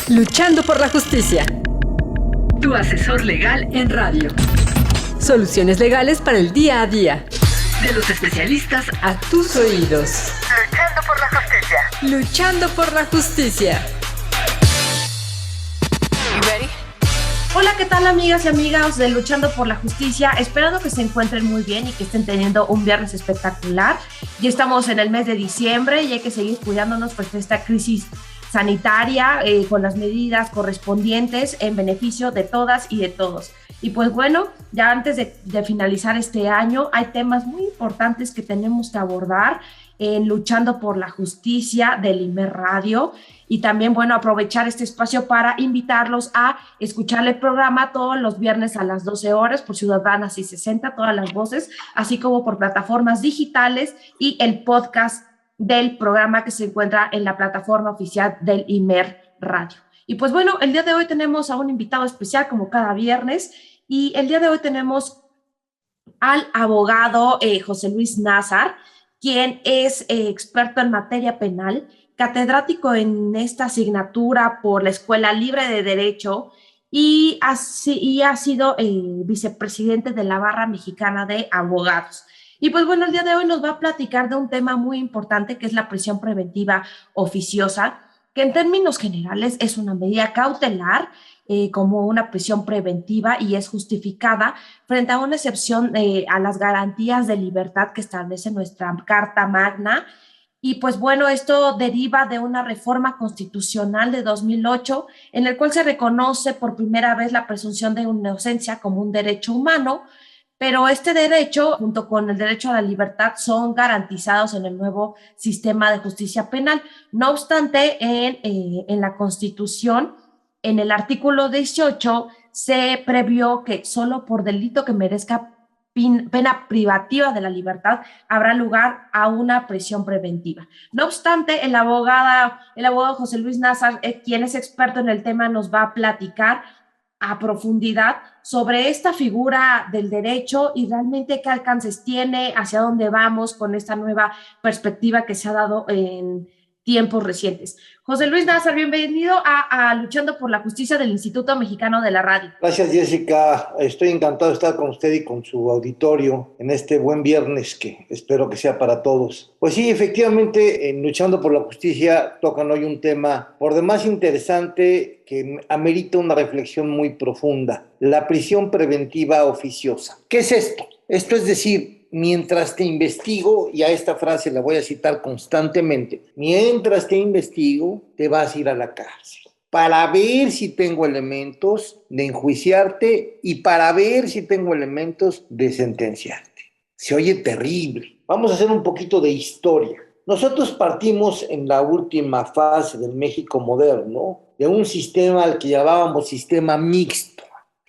Luchando por la justicia. Tu asesor legal en radio. Soluciones legales para el día a día. De los especialistas a tus oídos. Luchando por la justicia. Luchando por la justicia. Hola, ¿qué tal, amigas y amigos de Luchando por la Justicia? Esperando que se encuentren muy bien y que estén teniendo un viernes espectacular. Ya estamos en el mes de diciembre y hay que seguir cuidándonos pues de esta crisis sanitaria con las medidas correspondientes en beneficio de todas y de todos. Y pues bueno, ya antes de finalizar este año hay temas muy importantes que tenemos que abordar en Luchando por la Justicia del IMER Radio, y también, bueno, aprovechar este espacio para invitarlos a escuchar el programa todos los viernes a las 12 horas por Ciudadanas y 60, todas las voces, así como por plataformas digitales y el podcast del programa que se encuentra en la plataforma oficial del IMER Radio. Y pues bueno, el día de hoy tenemos a un invitado especial como cada viernes, y el día de hoy tenemos al abogado José Luis Nazar, quien es experto en materia penal, catedrático en esta asignatura por la Escuela Libre de Derecho y ha sido vicepresidente de la Barra Mexicana de Abogados. Y pues bueno, el día de hoy nos va a platicar de un tema muy importante que es la prisión preventiva oficiosa, que en términos generales es una medida cautelar como una prisión preventiva y es justificada frente a una excepción a las garantías de libertad que establece nuestra Carta Magna. Y pues bueno, esto deriva de una reforma constitucional de 2008 en el cual se reconoce por primera vez la presunción de inocencia como un derecho humano, pero este derecho, junto con el derecho a la libertad, son garantizados en el nuevo sistema de justicia penal. No obstante, en la Constitución, en el artículo 18, se previó que solo por delito que merezca pena privativa de la libertad habrá lugar a una prisión preventiva. No obstante, el abogado José Luis Nazar, quien es experto en el tema, nos va a platicar a profundidad sobre esta figura del derecho y realmente qué alcances tiene, hacia dónde vamos con esta nueva perspectiva que se ha dado en tiempos recientes. José Luis Nazar, bienvenido a Luchando por la Justicia del Instituto Mexicano de la Radio. Gracias, Jessica. Estoy encantado de estar con usted y con su auditorio en este buen viernes que espero que sea para todos. Pues sí, efectivamente, en Luchando por la Justicia tocan hoy un tema por demás interesante que amerita una reflexión muy profunda: la prisión preventiva oficiosa. ¿Qué es esto? Esto es decir, mientras te investigo, y a esta frase la voy a citar constantemente, mientras te investigo, te vas a ir a la cárcel para ver si tengo elementos de enjuiciarte y para ver si tengo elementos de sentenciarte. Se oye terrible. Vamos a hacer un poquito de historia. Nosotros partimos en la última fase del México moderno de un sistema al que llamábamos sistema mixto.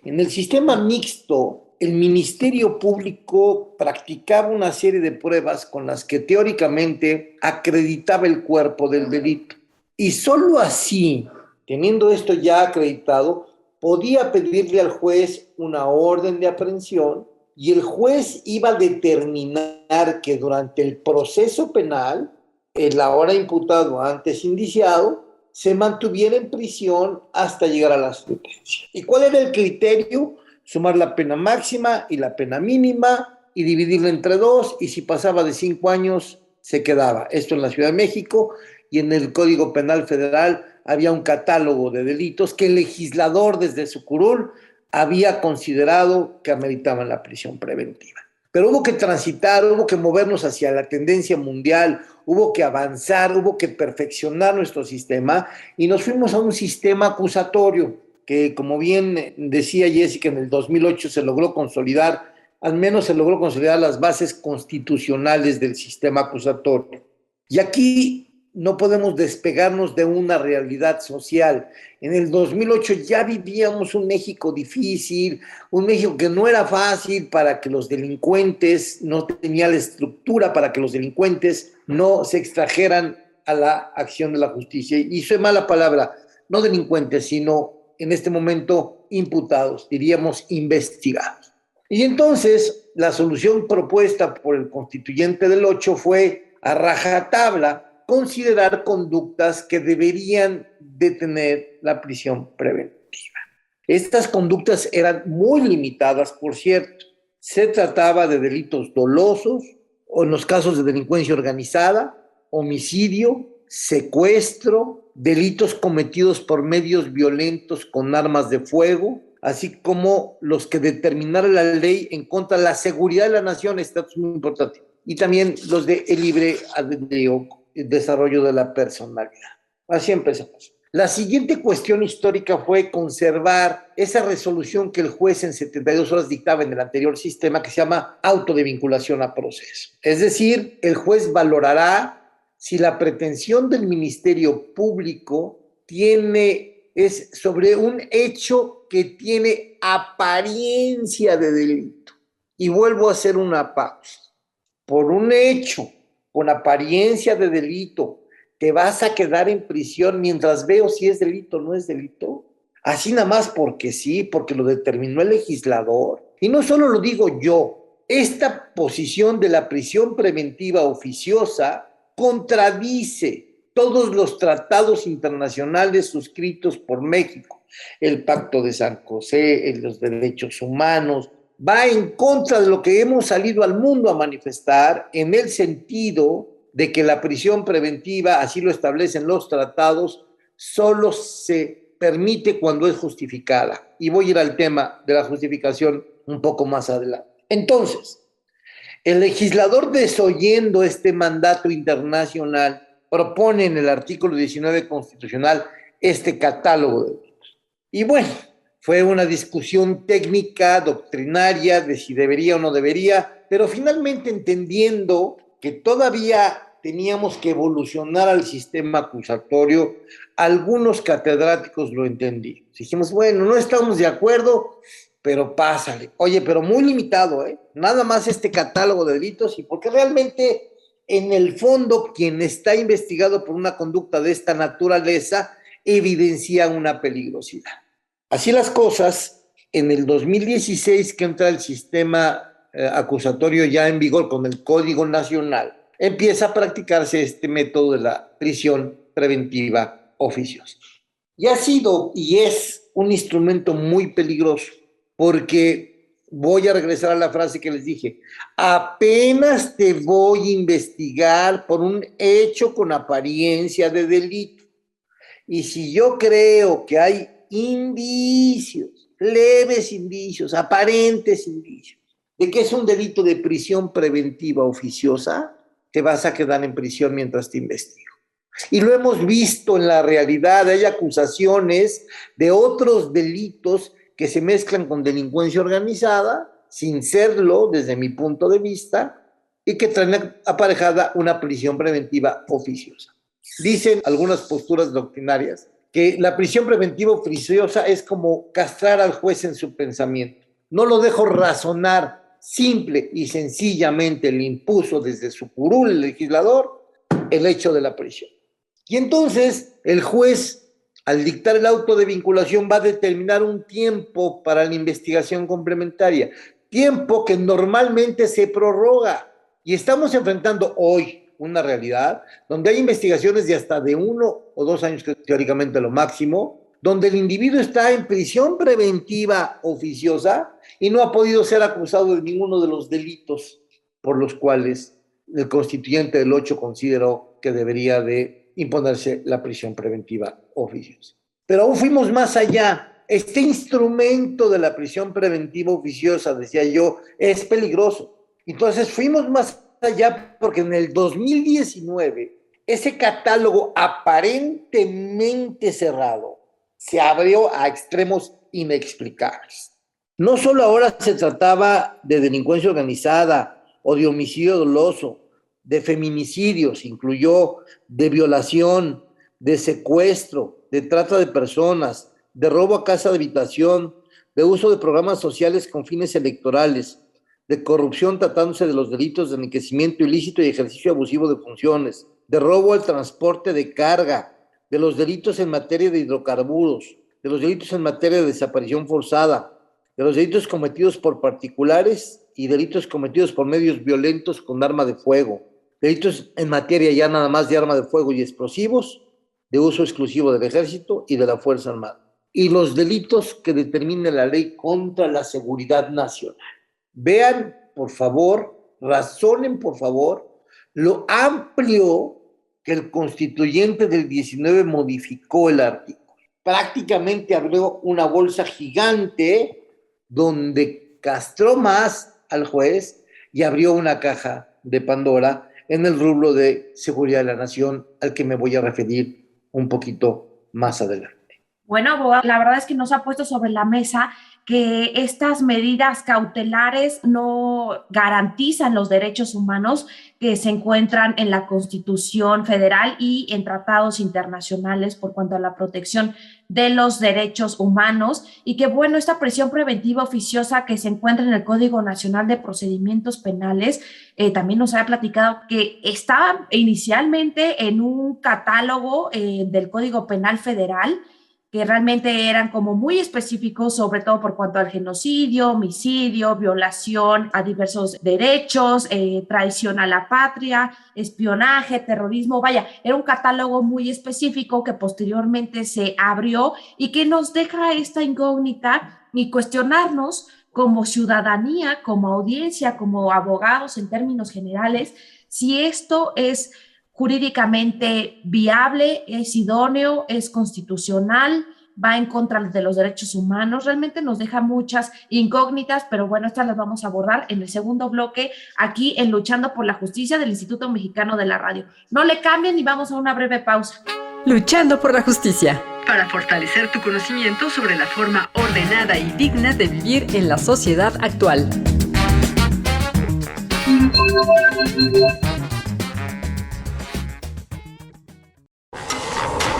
En el sistema mixto, el Ministerio Público practicaba una serie de pruebas con las que teóricamente acreditaba el cuerpo del delito. Y solo así, teniendo esto ya acreditado, podía pedirle al juez una orden de aprehensión y el juez iba a determinar que durante el proceso penal, el ahora imputado antes indiciado se mantuviera en prisión hasta llegar a la sentencia. ¿Y cuál era el criterio? Sumar la pena máxima y la pena mínima y dividirla entre dos, y si pasaba de 5 años se quedaba. Esto en la Ciudad de México, y en el Código Penal Federal había un catálogo de delitos que el legislador desde su curul había considerado que ameritaban la prisión preventiva. Pero hubo que transitar, hubo que movernos hacia la tendencia mundial, hubo que avanzar, hubo que perfeccionar nuestro sistema y nos fuimos a un sistema acusatorio que, como bien decía Jessica, en el 2008 se logró consolidar, al menos se logró consolidar las bases constitucionales del sistema acusatorio. Y aquí no podemos despegarnos de una realidad social. En el 2008 ya vivíamos un México difícil, un México que no era fácil para que los delincuentes, no tenía la estructura para que los delincuentes no se extrajeran a la acción de la justicia. Y soy mala palabra, no delincuentes, sino en este momento imputados, diríamos investigados. Y entonces la solución propuesta por el constituyente del 8 fue a rajatabla considerar conductas que deberían detener la prisión preventiva. Estas conductas eran muy limitadas, por cierto. Se trataba de delitos dolosos, o en los casos de delincuencia organizada, homicidio, secuestro, delitos cometidos por medios violentos con armas de fuego, así como los que determinara la ley en contra de la seguridad de la nación. Esto es muy importante. Y también los de el libre albedrío, el desarrollo de la personalidad. Así empezamos. La siguiente cuestión histórica fue conservar esa resolución que el juez en 72 horas dictaba en el anterior sistema, que se llama auto de vinculación a proceso. Es decir, el juez valorará si la pretensión del Ministerio Público es sobre un hecho que tiene apariencia de delito. Y vuelvo a hacer una pausa. Por un hecho con apariencia de delito, ¿te vas a quedar en prisión mientras veo si es delito o no es delito? Así nada más porque sí, porque lo determinó el legislador. Y no solo lo digo yo, esta posición de la prisión preventiva oficiosa contradice todos los tratados internacionales suscritos por México, el Pacto de San José, los derechos humanos, va en contra de lo que hemos salido al mundo a manifestar, en el sentido de que la prisión preventiva, así lo establecen los tratados, solo se permite cuando es justificada. Y voy a ir al tema de la justificación un poco más adelante. Entonces, el legislador, desoyendo este mandato internacional, propone en el artículo 19 constitucional este catálogo de delitos. Y bueno, fue una discusión técnica, doctrinaria, de si debería o no debería, pero finalmente entendiendo que todavía teníamos que evolucionar al sistema acusatorio, algunos catedráticos lo entendí. Dijimos, bueno, no estamos de acuerdo, pero pásale. Oye, pero muy limitado, nada más este catálogo de delitos, y porque realmente en el fondo quien está investigado por una conducta de esta naturaleza evidencia una peligrosidad. Así las cosas, en el 2016 que entra el sistema acusatorio ya en vigor con el Código Nacional, empieza a practicarse este método de la prisión preventiva oficiosa. Y ha sido y es un instrumento muy peligroso, porque voy a regresar a la frase que les dije, apenas te voy a investigar por un hecho con apariencia de delito. Y si yo creo que hay indicios, leves indicios, aparentes indicios, de que es un delito de prisión preventiva oficiosa, te vas a quedar en prisión mientras te investigo. Y lo hemos visto en la realidad, hay acusaciones de otros delitos que se mezclan con delincuencia organizada, sin serlo desde mi punto de vista, y que traen aparejada una prisión preventiva oficiosa. Dicen algunas posturas doctrinarias que la prisión preventiva oficiosa es como castrar al juez en su pensamiento. No lo dejo razonar, simple y sencillamente le impuso desde su curul el legislador el hecho de la prisión. Y entonces el juez, al dictar el auto de vinculación, va a determinar un tiempo para la investigación complementaria, tiempo que normalmente se prorroga. Y estamos enfrentando hoy una realidad donde hay investigaciones de hasta de 1 o 2 años, que es teóricamente lo máximo, donde el individuo está en prisión preventiva oficiosa y no ha podido ser acusado de ninguno de los delitos por los cuales el constituyente del 8 consideró que debería de imponerse la prisión preventiva oficiosa. Pero aún fuimos más allá. Este instrumento de la prisión preventiva oficiosa, decía yo, es peligroso. Entonces fuimos más allá porque en el 2019 ese catálogo aparentemente cerrado se abrió a extremos inexplicables. No solo ahora se trataba de delincuencia organizada o de homicidio doloso, de feminicidios, incluyó de violación, de secuestro, de trata de personas, de robo a casa de habitación, de uso de programas sociales con fines electorales, de corrupción tratándose de los delitos de enriquecimiento ilícito y ejercicio abusivo de funciones, de robo al transporte de carga, de los delitos en materia de hidrocarburos, de los delitos en materia de desaparición forzada, de los delitos cometidos por particulares y delitos cometidos por medios violentos con arma de fuego, delitos en materia ya nada más de arma de fuego y explosivos, de uso exclusivo del ejército y de la Fuerza Armada, y los delitos que determine la ley contra la seguridad nacional. Vean, por favor, razonen, por favor, lo amplio que el constituyente del 19 modificó el artículo. Prácticamente abrió una bolsa gigante donde castró más al juez y abrió una caja de Pandora en el rubro de seguridad de la nación, al que me voy a referir un poquito más adelante. Bueno, abogado, la verdad es que nos ha puesto sobre la mesa que estas medidas cautelares no garantizan los derechos humanos que se encuentran en la Constitución Federal y en tratados internacionales por cuanto a la protección de los derechos humanos, y que, bueno, esta prisión preventiva oficiosa que se encuentra en el Código Nacional de Procedimientos Penales también nos ha platicado que estaba inicialmente en un catálogo del Código Penal Federal, que realmente eran como muy específicos, sobre todo por cuanto al genocidio, homicidio, violación a diversos derechos, traición a la patria, espionaje, terrorismo. Vaya, era un catálogo muy específico que posteriormente se abrió y que nos deja esta incógnita y cuestionarnos como ciudadanía, como audiencia, como abogados en términos generales, si esto es jurídicamente viable, es idóneo, es constitucional, va en contra de los derechos humanos. Realmente nos deja muchas incógnitas, pero bueno, estas las vamos a abordar en el segundo bloque aquí en Luchando por la Justicia del Instituto Mexicano de la Radio. No le cambien y vamos a una breve pausa. Luchando por la justicia. Para fortalecer tu conocimiento sobre la forma ordenada y digna De vivir en la sociedad actual.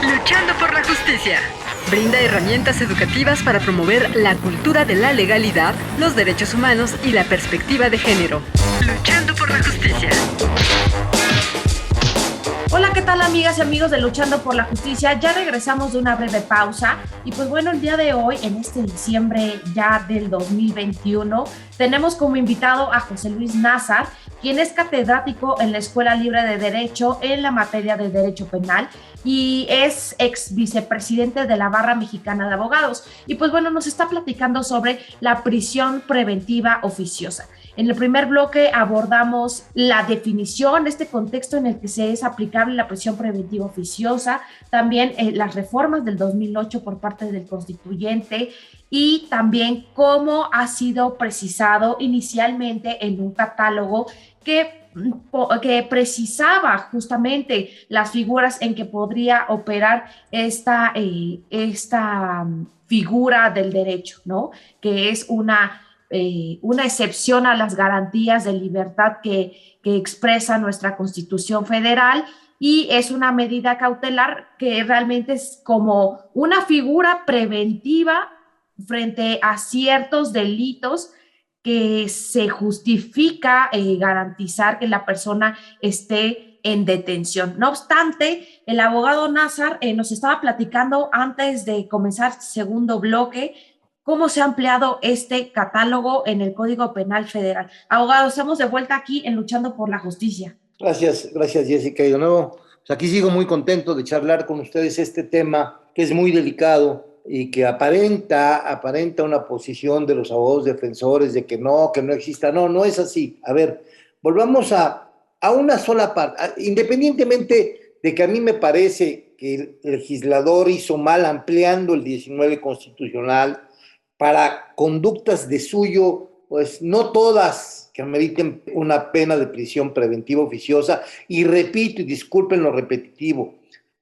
Luchando por la justicia. Brinda herramientas educativas para promover la cultura de la legalidad, los derechos humanos y la perspectiva de género. Luchando por la justicia. Hola, ¿qué tal, amigas y amigos de Luchando por la Justicia? Ya regresamos de una breve pausa y pues bueno, el día de hoy, en este diciembre ya del 2021, tenemos como invitado a José Luis Nazar, quien es catedrático en la Escuela Libre de Derecho en la materia de Derecho Penal y es ex vicepresidente de la Barra Mexicana de Abogados. Y pues bueno, nos está platicando sobre la prisión preventiva oficiosa. En el primer bloque abordamos la definición, este contexto en el que se es aplicable la prisión preventiva oficiosa, también las reformas del 2008 por parte del constituyente y también cómo ha sido precisado inicialmente en un catálogo que precisaba justamente las figuras en que podría operar esta figura del derecho, ¿no? Que es una excepción a las garantías de libertad que expresa nuestra Constitución Federal, y es una medida cautelar que realmente es como una figura preventiva frente a ciertos delitos que se justifica garantizar que la persona esté en detención. No obstante, el abogado Nazar nos estaba platicando antes de comenzar el segundo bloque cómo se ha ampliado este catálogo en el Código Penal Federal. Abogado, estamos de vuelta aquí en Luchando por la Justicia. Gracias Jessica. Y de nuevo, pues aquí sigo muy contento de charlar con ustedes este tema que es muy delicado y que aparenta una posición de los abogados defensores de que no exista. No es así. A ver, volvamos a una sola parte. Independientemente de que a mí me parece que el legislador hizo mal ampliando el 19 constitucional para conductas de suyo, pues no todas que ameriten una pena de prisión preventiva oficiosa. Y repito, y disculpen lo repetitivo,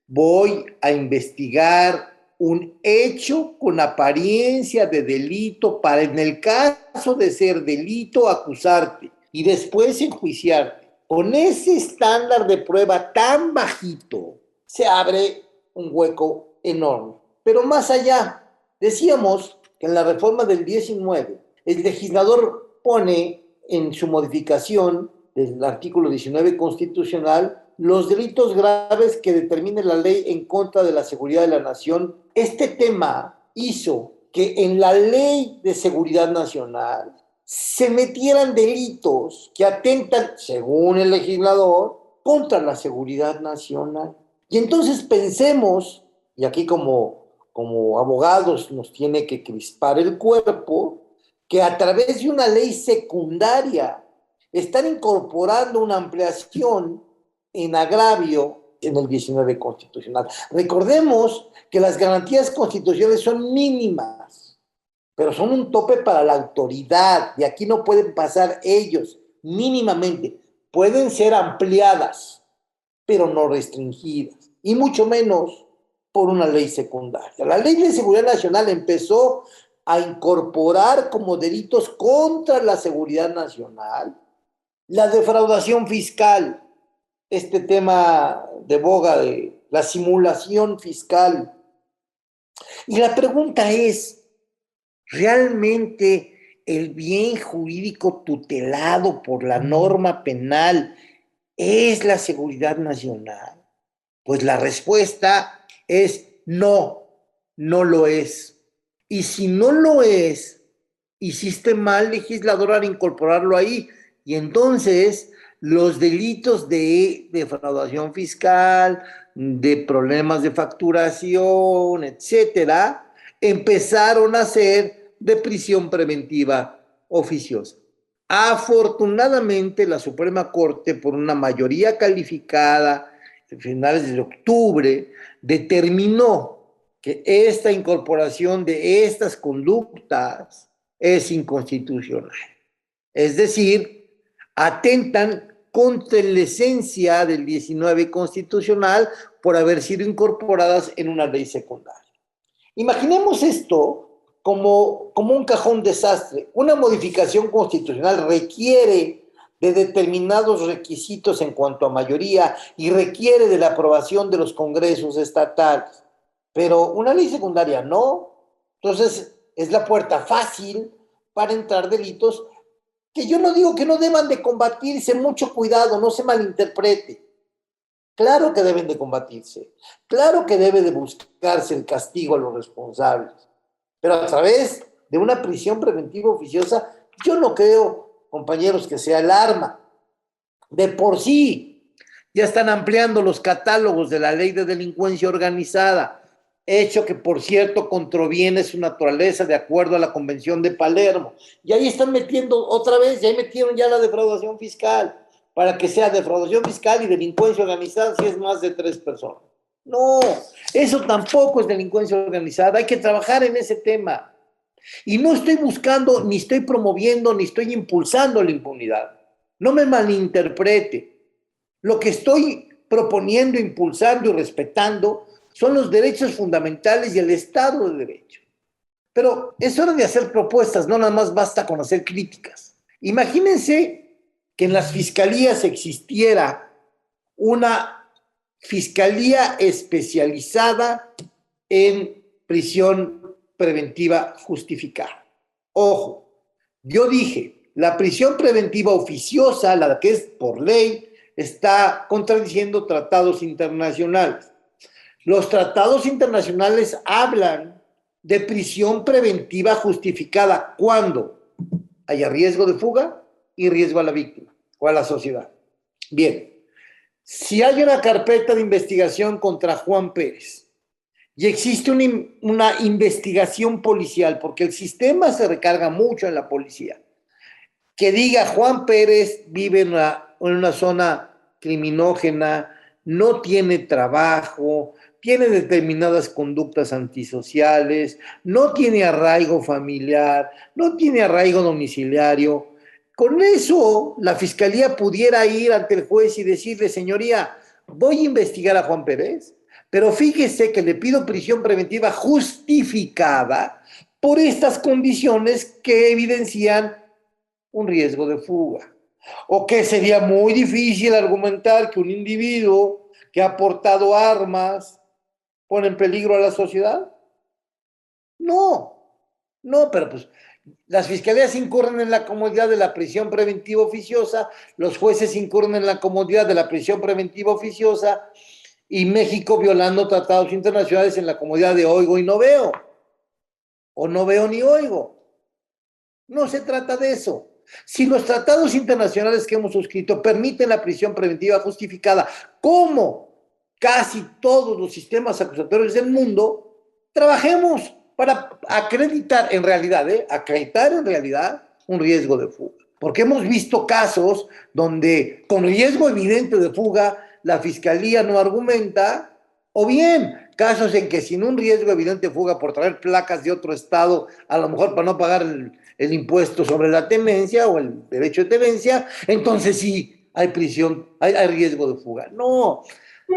voy a investigar un hecho con apariencia de delito para, en el caso de ser delito, acusarte y después enjuiciarte. Con ese estándar de prueba tan bajito, se abre un hueco enorme. Pero más allá, decíamos que en la reforma del 19, el legislador pone en su modificación del artículo 19 constitucional los delitos graves que determine la ley en contra de la seguridad de la nación. Este tema hizo que en la Ley de Seguridad Nacional se metieran delitos que atentan, según el legislador, contra la seguridad nacional. Y entonces pensemos, y aquí como abogados nos tiene que crispar el cuerpo, que a través de una ley secundaria están incorporando una ampliación en agravio en el 19 constitucional. Recordemos que las garantías constitucionales son mínimas, pero son un tope para la autoridad, y aquí no pueden pasar ellos mínimamente. Pueden ser ampliadas, pero no restringidas, y mucho menos por una ley secundaria. La Ley de Seguridad Nacional empezó a incorporar como delitos contra la seguridad nacional la defraudación fiscal, este tema de boga de la simulación fiscal. Y la pregunta es, ¿realmente el bien jurídico tutelado por la norma penal es la seguridad nacional? Pues la respuesta es no, no lo es. Y si no lo es, hiciste mal, legislador, al incorporarlo ahí. Y entonces los delitos de defraudación fiscal, de problemas de facturación, etcétera, empezaron a ser de prisión preventiva oficiosa. Afortunadamente, la Suprema Corte, por una mayoría calificada, a finales de octubre, determinó que esta incorporación de estas conductas es inconstitucional. Es decir, atentan contra la esencia del 19 constitucional por haber sido incorporadas en una ley secundaria. Imaginemos esto como un cajón desastre. Una modificación constitucional requiere de determinados requisitos en cuanto a mayoría y requiere de la aprobación de los congresos estatales. Pero una ley secundaria no. Entonces es la puerta fácil para entrar delitos que yo no digo que no deban de combatirse. Mucho cuidado, no se malinterprete. Claro que deben de combatirse, claro que debe de buscarse el castigo a los responsables, pero a través de una prisión preventiva oficiosa, yo no creo, compañeros, que sea el arma. De por sí ya están ampliando los catálogos de la Ley de Delincuencia Organizada, hecho que, por cierto, contraviene su naturaleza de acuerdo a la Convención de Palermo. Y ahí están metiendo otra vez, y ahí metieron ya la defraudación fiscal, para que sea defraudación fiscal y delincuencia organizada si es más de 3 personas. No, eso tampoco es delincuencia organizada, hay que trabajar en ese tema. Y no estoy buscando, ni estoy promoviendo, ni estoy impulsando la impunidad. No me malinterprete. Lo que estoy proponiendo, impulsando y respetando son los derechos fundamentales y el Estado de Derecho. Pero es hora de hacer propuestas, no nada más basta con hacer críticas. Imagínense que en las fiscalías existiera una fiscalía especializada en prisión preventiva justificada. Ojo, yo dije, la prisión preventiva oficiosa, la que es por ley, está contradiciendo tratados internacionales. Los tratados internacionales hablan de prisión preventiva justificada cuando haya riesgo de fuga y riesgo a la víctima o a la sociedad. Bien, si hay una carpeta de investigación contra Juan Pérez y existe una investigación policial, porque el sistema se recarga mucho en la policía, que diga Juan Pérez vive en una zona criminógena, no tiene trabajo, tiene determinadas conductas antisociales, no tiene arraigo familiar, no tiene arraigo domiciliario. Con eso, la fiscalía pudiera ir ante el juez y decirle, señoría, voy a investigar a Juan Pérez, pero fíjese que le pido prisión preventiva justificada por estas condiciones que evidencian un riesgo de fuga. O que sería muy difícil argumentar que un individuo que ha portado armas pone en peligro a la sociedad. No, pero pues las fiscalías incurren en la comodidad de la prisión preventiva oficiosa, los jueces incurren en la comodidad de la prisión preventiva oficiosa y México violando tratados internacionales en la comodidad de oigo y no veo, o no veo ni oigo. No se trata de eso. Si los tratados internacionales que hemos suscrito permiten la prisión preventiva justificada, como casi todos los sistemas acusatorios del mundo, trabajemos para acreditar en realidad un riesgo de fuga. Porque hemos visto casos donde con riesgo evidente de fuga la fiscalía no argumenta, o bien casos en que sin un riesgo evidente de fuga por traer placas de otro estado, a lo mejor para no pagar el impuesto sobre la tenencia o el derecho de tenencia, entonces sí hay prisión, hay riesgo de fuga. No,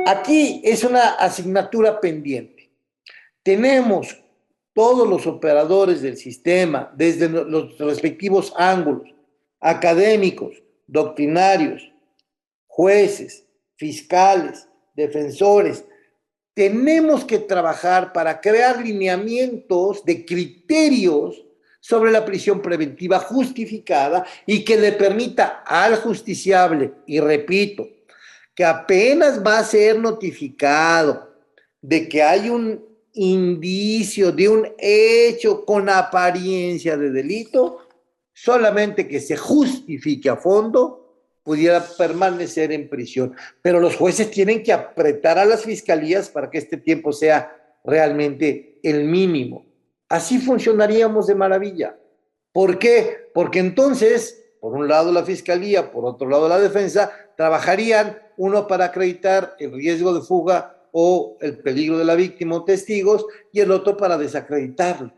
aquí es una asignatura pendiente. Tenemos todos los operadores del sistema, desde los respectivos ángulos, académicos, doctrinarios, jueces, fiscales, defensores, tenemos que trabajar para crear lineamientos de criterios sobre la prisión preventiva justificada y que le permita al justiciable, y repito, que apenas va a ser notificado de que hay un indicio de un hecho con apariencia de delito, solamente que se justifique a fondo, pudiera permanecer en prisión. Pero los jueces tienen que apretar a las fiscalías para que este tiempo sea realmente el mínimo. Así funcionaríamos de maravilla. ¿Por qué? Porque entonces, por un lado la fiscalía, por otro lado la defensa, trabajarían uno para acreditar el riesgo de fuga o el peligro de la víctima o testigos, y el otro para desacreditarlo.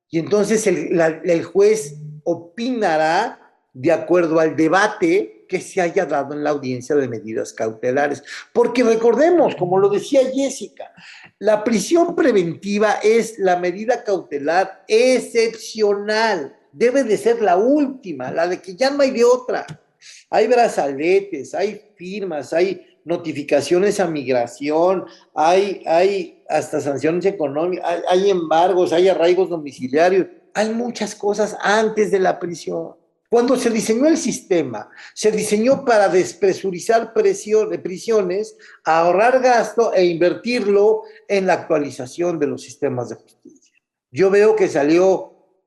Y entonces el juez opinará de acuerdo al debate que se haya dado en la audiencia de medidas cautelares. Porque recordemos, como lo decía Jessica, la prisión preventiva es la medida cautelar excepcional, debe de ser la última, la de que ya no hay de otra. Hay brazaletes, hay firmas, hay notificaciones a migración, hay hasta sanciones económicas, hay embargos, hay arraigos domiciliarios, hay muchas cosas antes de la prisión. Cuando se diseñó el sistema, se diseñó para despresurizar prisiones, ahorrar gasto e invertirlo en la actualización de los sistemas de justicia. Yo veo que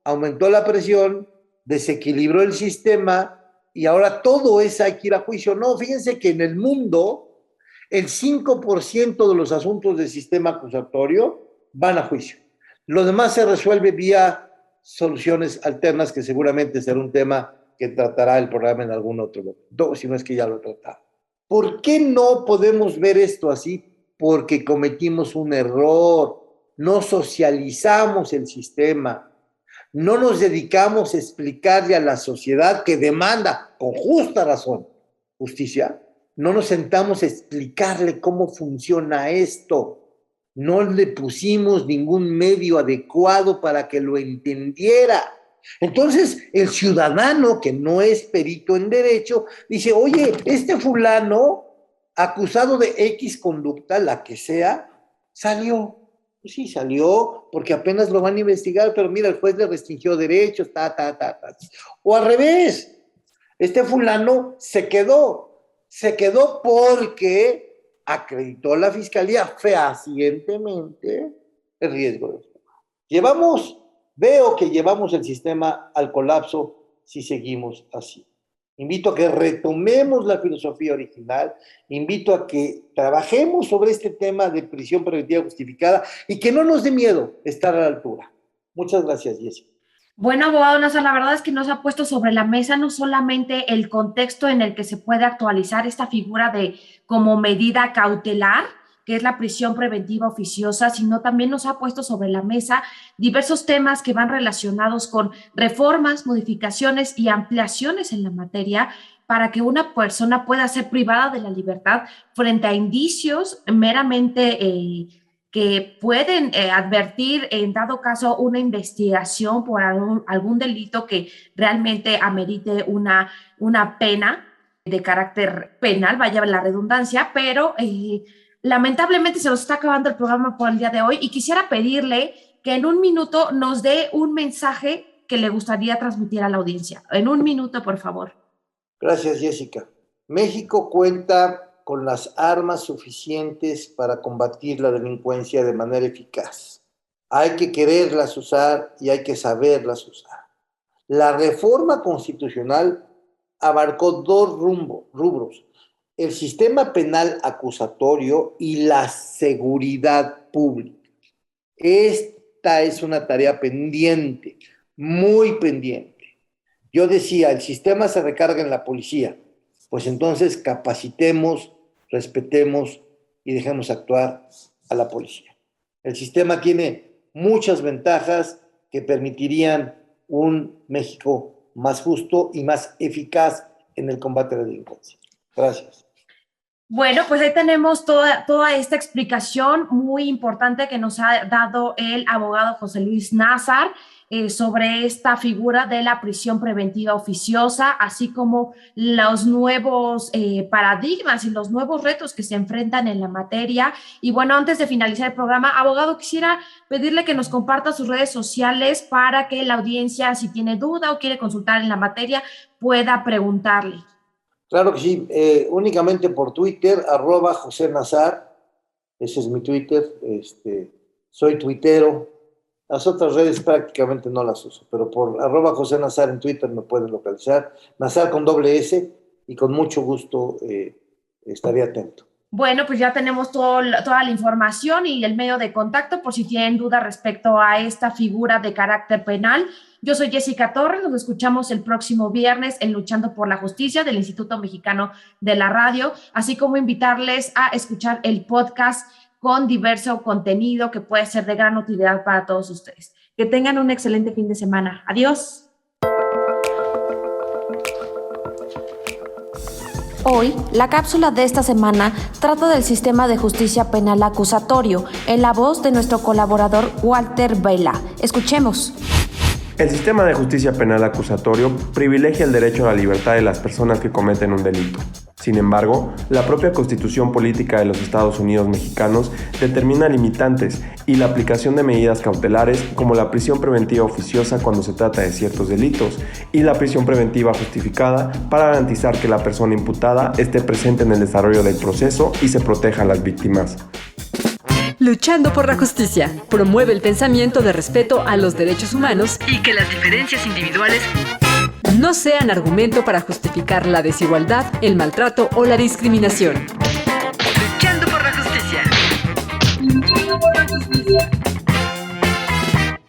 aumentó la presión, desequilibró el sistema y ahora todo es hay que ir a juicio. No, fíjense que en el mundo el 5% de los asuntos del sistema acusatorio van a juicio. Lo demás se resuelve vía soluciones alternas, que seguramente será un tema que tratará el programa en algún otro momento, si no es que ya lo he tratado. ¿Por qué no podemos ver esto así? Porque cometimos un error, no socializamos el sistema, no nos dedicamos a explicarle a la sociedad que demanda, con justa razón, justicia. No nos sentamos a explicarle cómo funciona esto. No le pusimos ningún medio adecuado para que lo entendiera. Entonces, el ciudadano que no es perito en derecho dice, oye, este fulano acusado de X conducta, la que sea, salió. Pues sí, salió porque apenas lo van a investigar, pero mira, el juez le restringió derechos, O al revés, este fulano se quedó porque acreditó la fiscalía fehacientemente el riesgo de fuga. Veo que llevamos el sistema al colapso si seguimos así. Invito a que retomemos la filosofía original, invito a que trabajemos sobre este tema de prisión preventiva justificada y que no nos dé miedo estar a la altura. Muchas gracias, Jessica. Bueno, abogado Nazar, la verdad es que nos ha puesto sobre la mesa no solamente el contexto en el que se puede actualizar esta figura de como medida cautelar, que es la prisión preventiva oficiosa, sino también nos ha puesto sobre la mesa diversos temas que van relacionados con reformas, modificaciones y ampliaciones en la materia para que una persona pueda ser privada de la libertad frente a indicios meramente que pueden advertir, en dado caso, una investigación por algún delito que realmente amerite una pena de carácter penal, vaya la redundancia, pero lamentablemente se nos está acabando el programa por el día de hoy y quisiera pedirle que en un minuto nos dé un mensaje que le gustaría transmitir a la audiencia. En un minuto, por favor. Gracias, Jessica. México cuenta con las armas suficientes para combatir la delincuencia de manera eficaz. Hay que quererlas usar y hay que saberlas usar. La reforma constitucional abarcó dos rubros: el sistema penal acusatorio y la seguridad pública. Esta es una tarea pendiente, muy pendiente. Yo decía, el sistema se recarga en la policía, pues entonces capacitemos, respetemos y dejemos actuar a la policía. El sistema tiene muchas ventajas que permitirían un México más justo y más eficaz en el combate a la delincuencia. Gracias. Bueno, pues ahí tenemos toda esta explicación muy importante que nos ha dado el abogado José Luis Nazar sobre esta figura de la prisión preventiva oficiosa, así como los nuevos paradigmas y los nuevos retos que se enfrentan en la materia. Y bueno, antes de finalizar el programa, abogado, quisiera pedirle que nos comparta sus redes sociales para que la audiencia, si tiene duda o quiere consultar en la materia, pueda preguntarle. Claro que sí, únicamente por Twitter, @José Nazar, ese es mi Twitter, soy tuitero. Las otras redes prácticamente no las uso, pero por @José Nazar en Twitter me pueden localizar, Nazar con doble S, y con mucho gusto estaré atento. Bueno, pues ya tenemos toda la información y el medio de contacto por si tienen duda respecto a esta figura de carácter penal. Yo soy Jessica Torres, nos escuchamos el próximo viernes en Luchando por la Justicia del Instituto Mexicano de la Radio, así como invitarles a escuchar el podcast con diverso contenido que puede ser de gran utilidad para todos ustedes. Que tengan un excelente fin de semana. Adiós. Hoy, la cápsula de esta semana trata del sistema de justicia penal acusatorio, en la voz de nuestro colaborador Walter Vela. Escuchemos. El sistema de justicia penal acusatorio privilegia el derecho a la libertad de las personas que cometen un delito. Sin embargo, la propia Constitución Política de los Estados Unidos mexicanos determina limitantes y la aplicación de medidas cautelares como la prisión preventiva oficiosa cuando se trata de ciertos delitos y la prisión preventiva justificada para garantizar que la persona imputada esté presente en el desarrollo del proceso y se proteja a las víctimas. Luchando por la justicia, promueve el pensamiento de respeto a los derechos humanos y que las diferencias individuales no sean argumento para justificar la desigualdad, el maltrato o la discriminación. Luchando por la justicia. Luchando por la justicia.